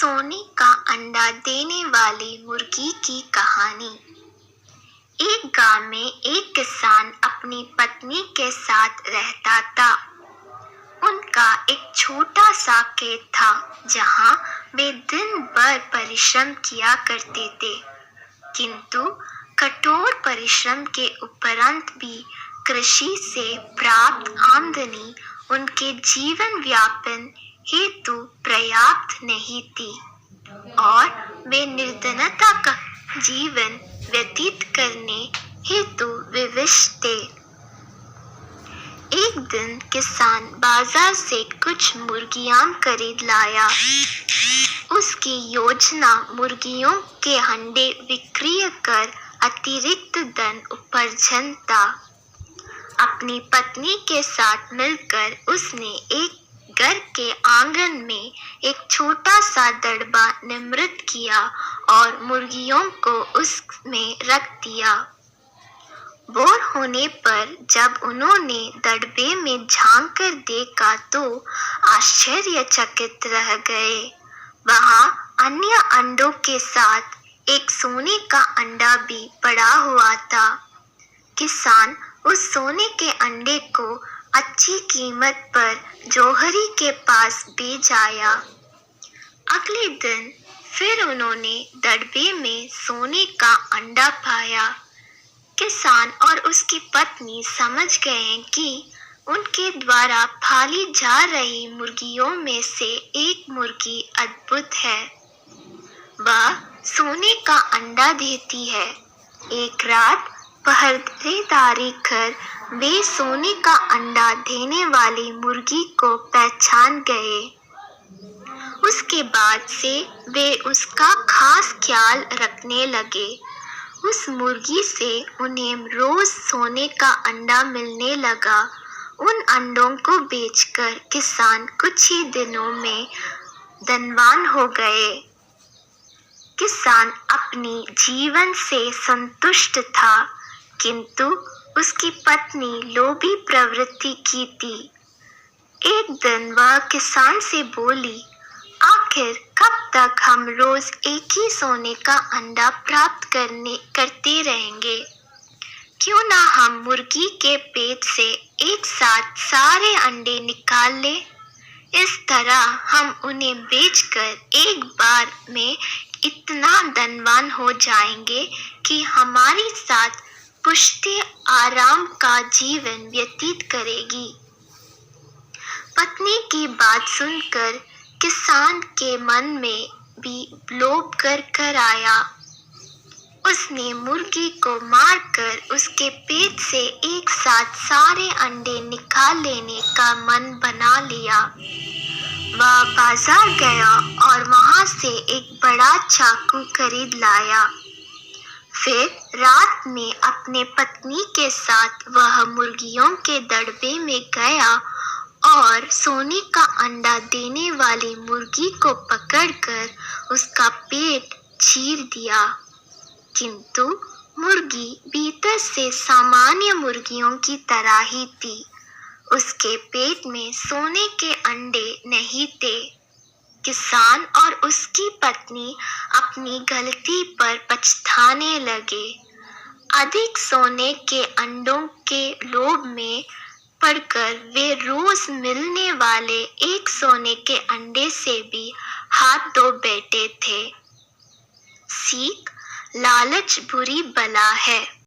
सोने का अंडा देने वाली मुर्गी की कहानी। एक गांव में एक किसान अपनी पत्नी के साथ रहता था। उनका एक छोटा सा खेत था जहां वे दिन भर परिश्रम किया करते थे, किंतु कठोर परिश्रम के उपरांत भी कृषि से प्राप्त आमदनी उनके जीवन यापन हेतु पर्याप्त नहीं थी और वे निर्धनता का जीवन व्यतीत करने हेतु विवश थे। एक दिन किसान बाजार से कुछ मुर्गियां खरीद लाया। उसकी योजना मुर्गियों के अंडे विक्रय कर अतिरिक्त धन उपार्जन था। अपनी पत्नी के साथ मिलकर उसने एक घर के आंगन में एक छोटा सा दड़बा निर्मित किया और मुर्गियों को उसमें रख दिया। बोर होने पर जब उन्होंने दड़बे में झांक कर देखा तो आश्चर्यचकित रह गए। वहां अन्य अंडों के साथ एक सोने का अंडा भी पड़ा हुआ था। किसान उस सोने के अंडे को अच्छी कीमत पर जौहरी के पास बेच आया। अगले दिन फिर उन्होंने दड़बे में सोने का अंडा पाया। किसान और उसकी पत्नी समझ गए कि उनके द्वारा पाली जा रही मुर्गियों में से एक मुर्गी अद्भुत है। वह सोने का अंडा देती है। एक रात पहरेदारी कर वे सोने का अंडा देने वाली मुर्गी को पहचान गए। उसके बाद से वे उसका खास ख्याल रखने लगे। उस मुर्गी से उन्हें रोज सोने का अंडा मिलने लगा। उन अंडों को बेचकर किसान कुछ ही दिनों में धनवान हो गए। किसान अपनी जीवन से संतुष्ट था, किंतु उसकी पत्नी लोभी प्रवृत्ति की थी। एक दिन वह किसान से बोली, आखिर कब तक हम रोज एक ही सोने का अंडा प्राप्त करते रहेंगे? क्यों ना हम मुर्गी के पेट से एक साथ सारे अंडे निकाल ले। इस तरह हम उन्हें बेचकर एक बार में इतना धनवान हो जाएंगे कि हमारी साथ पुश्ते आराम का जीवन व्यतीत करेगी। पत्नी की बात सुनकर किसान के मन में भी लोभ कर आया। उसने मुर्गी को मारकर उसके पेट से एक साथ सारे अंडे निकाल लेने का मन बना लिया। वह बाजार गया और वहां से एक बड़ा चाकू खरीद लाया। फिर रात में अपने पत्नी के साथ वह मुर्गियों के दड़बे में गया और सोने का अंडा देने वाली मुर्गी को पकड़कर उसका पेट चीर दिया, किंतु मुर्गी भीतर से सामान्य मुर्गियों की तरह ही थी। उसके पेट में सोने के अंडे नहीं थे। किसान और उसकी पत्नी अपनी गलती पर पछताने लगे। अधिक सोने के अंडों के लोभ में पड़कर वे रोज मिलने वाले एक सोने के अंडे से भी हाथ धो बैठे थे। सीख, लालच बुरी बला है।